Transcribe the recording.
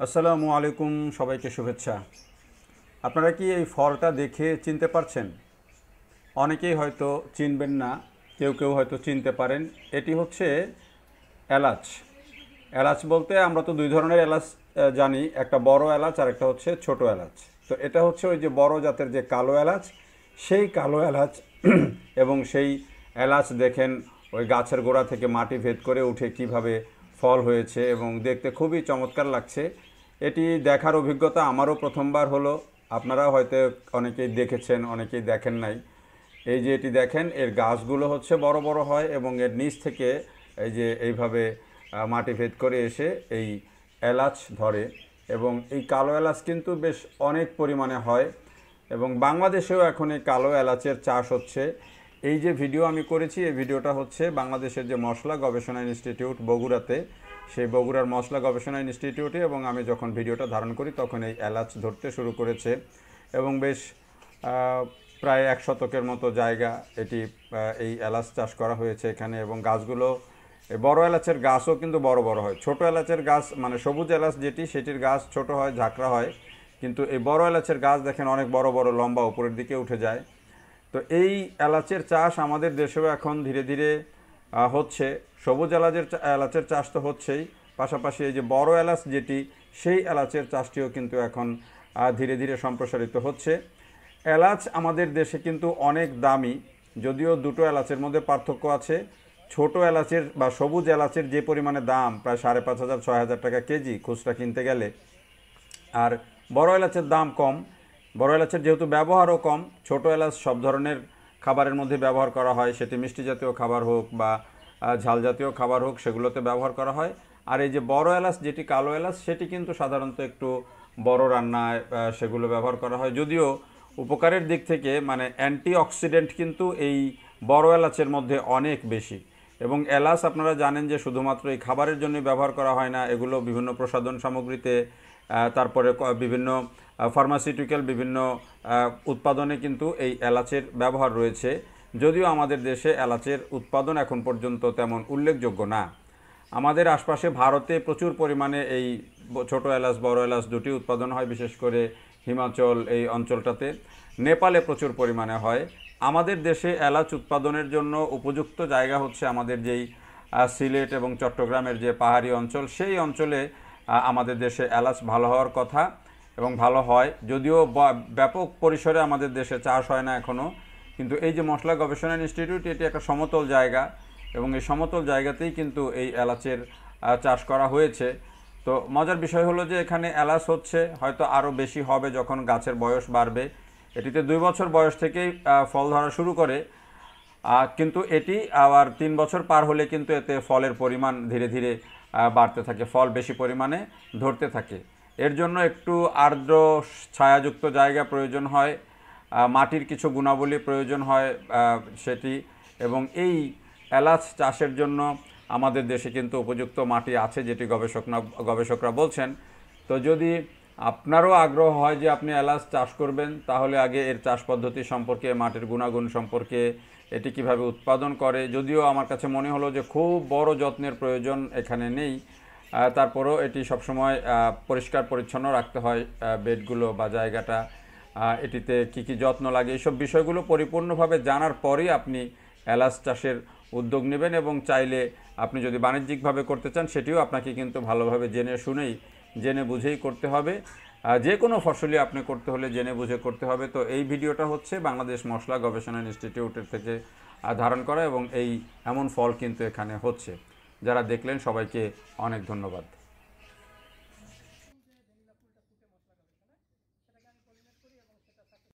আসসালামু আলাইকুম, সবাইকে শুভেচ্ছা। আপনারা কি এই ফলটা দেখে চিনতে পারছেন? অনেকেই হয়তো চিনবেন না, কেউ কেউ হয়তো চিনতে পারেন। এটি হচ্ছে এলাচ। এলাচ বলতে আমরা তো দুই ধরনের এলাচ জানি, একটা বড় এলাচ আর একটা হচ্ছে ছোট এলাচ। তো এটা হচ্ছে ওই যে বড় জাতের যে কালো এলাচ, সেই কালো এলাচ এবং সেই এলাচ দেখেন ওই গাছের গোড়া থেকে মাটি ভেদ করে উঠে কিভাবে ফল হয়েছে এবং দেখতে খুবই চমৎকার লাগছে। এটি দেখার অভিজ্ঞতা আমারও প্রথমবার হলো। আপনারাও হয়তো অনেকেই দেখেছেন, অনেকেই দেখেন নাই। এই যে এটি দেখেন, এর গাছগুলো হচ্ছে বড় বড় হয় এবং এর নিচ থেকে এই যে এইভাবে মাটি ভেদ করে এসে এই এলাচ ধরে। এবং এই কালো এলাচ কিন্তু বেশ অনেক পরিমাণে হয় এবং বাংলাদেশেও এখন এই কালো এলাচের চাষ হচ্ছে। এই যে ভিডিও আমি করেছি, এই ভিডিওটা হচ্ছে বাংলাদেশের যে মশলা গবেষণা ইনস্টিটিউট বগুড়াতে, সেই বগুড়ার মশলা গবেষণা ইনস্টিটিউটে, এবং আমি যখন ভিডিওটা ধারণ করি তখন এই এলাচ ধরতে শুরু করেছে এবং বেশ প্রায় 1 শতকের মতো জায়গা এটি এই এলাচ চাষ করা হয়েছে এখানে। এবং গাছগুলো বড় এলাচের গাছও কিন্তু বড় বড় হয়। ছোট এলাচের গাছ মানে সবুজ এলাচ যেটি, সেটির গাছ ছোট হয়, ঝাঁকড়া হয়, কিন্তু এই বড় এলাচের গাছ দেখেন অনেক বড় বড় লম্বা উপরের দিকে উঠে যায়। তো এই এলাচের চাষ আমাদের দেশেও এখন ধীরে ধীরে হচ্ছে। সবুজ এলাচের চাষ তো হচ্ছেই, পাশাপাশি এই যে বড় এলাচ যেটি, সেই এলাচের চাষটিও কিন্তু এখন ধীরে ধীরে সম্প্রসারিত হচ্ছে। এলাচ আমাদের দেশে কিন্তু অনেক দামি, যদিও দুটো এলাচের মধ্যে পার্থক্য আছে। ছোট এলাচের বা সবুজ এলাচের যে পরিমাণে দাম, প্রায় 5,500-6,000 টাকা কেজি খুচরা কিনতে গেলে, আর বড় এলাচের দাম কম। বড় এলাচের যেহেতু ব্যবহারও কম, ছোট এলাচ সব ধরনের খাবারের মধ্যে ব্যবহার করা হয়, সেটি মিষ্টি জাতীয় খাবার হোক বা ঝাল জাতীয় খাবার হোক, সেগুলোতে ব্যবহার করা হয়। আর এই যে বড় এলাচ যেটি কালো এলাচ, সেটি কিন্তু সাধারণত একটু বড় রান্নায় সেগুলো ব্যবহার করা হয়। যদিও উপকারের দিক থেকে মানে অ্যান্টিঅক্সিডেন্ট কিন্তু এই বড় এলাচের মধ্যে অনেক বেশি। এবং এলাচ আপনারা জানেন যে শুধুমাত্র এই খাবারের জন্য ব্যবহার করা হয় না, এগুলো বিভিন্ন প্রসাধন সামগ্রীতে, তারপরে বিভিন্ন ফার্মাসিউটিক্যাল বিভিন্ন উৎপাদনে কিন্তু এই এলাচের ব্যবহার রয়েছে। যদিও আমাদের দেশে এলাচের উৎপাদন এখন পর্যন্ত তেমন উল্লেখযোগ্য না। আমাদের আশপাশে ভারতে প্রচুর পরিমাণে এই ছোট এলাচ বড় এলাচ দুটি উৎপাদন হয়, বিশেষ করে হিমাচল এই অঞ্চলটাতে। নেপালে প্রচুর পরিমাণে হয়। আমাদের দেশে এলাচ উৎপাদনের জন্য উপযুক্ত জায়গা হচ্ছে আমাদের যেই সিলেট এবং চট্টগ্রামের যে পাহাড়ি অঞ্চল, সেই অঞ্চলে আমাদের দেশে এলাচ ভালো হওয়ার কথা এবং ভালো হয়। যদিও ব্যাপক পরিসরে আমাদের দেশে চাষ হয় না এখনও, কিন্তু এই যে মশলা গবেষণা ইনস্টিটিউট, এটি একটা সমতল জায়গা এবং এই সমতল জায়গাতেই কিন্তু এই এলাচের চাষ করা হয়েছে। তো মজার বিষয় হলো যে এখানে এলাচ হচ্ছে, হয়তো আরও বেশি হবে যখন গাছের বয়স বাড়বে। এটিতে 2 বছর বয়স থেকেই ফল ধরা শুরু করে, কিন্তু এটি আবার 3 বছর পার হলে কিন্তু এতে ফলের পরিমাণ ধীরে ধীরে বাড়তে থাকে, ফল বেশি পরিমাণে ধরতে থাকে। এর জন্য একটু আর্দ্র ছায়াযুক্ত জায়গা প্রয়োজন হয়, মাটির কিছু গুণাবলী প্রয়োজন হয় সেটি। এবং এই এলাচ চাষের জন্য আমাদের দেশে কিন্তু উপযুক্ত মাটি আছে, যেটি গবেষকরা বলছেন। তো যদি আপনারও আগ্রহ হয় যে আপনি এলাচ চাষ করবেন, তাহলে আগে এর চাষ পদ্ধতি সম্পর্কে, মাটির গুণাগুণ সম্পর্কে, এটি কিভাবে উৎপাদন করে, যদিও আমার কাছে মনে হলো যে খুব বড় যত্নের প্রয়োজন এখানে নেই, তারপরেও এটি সবসময় পরিষ্কার পরিচ্ছন্ন রাখতে হয় বেডগুলো বা জায়গাটা, এটিতে কি কি যত্ন লাগে, এইসব বিষয়গুলো পরিপূর্ণভাবে জানার পরেই আপনি এলাচ চাষের উদ্যোগ নেবেন। এবং চাইলে আপনি যদি বাণিজ্যিকভাবে করতে চান, সেটিও আপনাকে কিন্তু ভালোভাবে জেনে বুঝেই করতে হবে। যে কোনো ফসলই আপনি করতে হলে জেনে বুঝে করতে হবে। তো এই ভিডিওটা হচ্ছে বাংলাদেশ মশলা গবেষণা ইনস্টিটিউটের থেকে ধারণ করা এবং এমন ফল কিন্তু এখানে হচ্ছে। যারা দেখলেন সবাইকে অনেক ধন্যবাদ।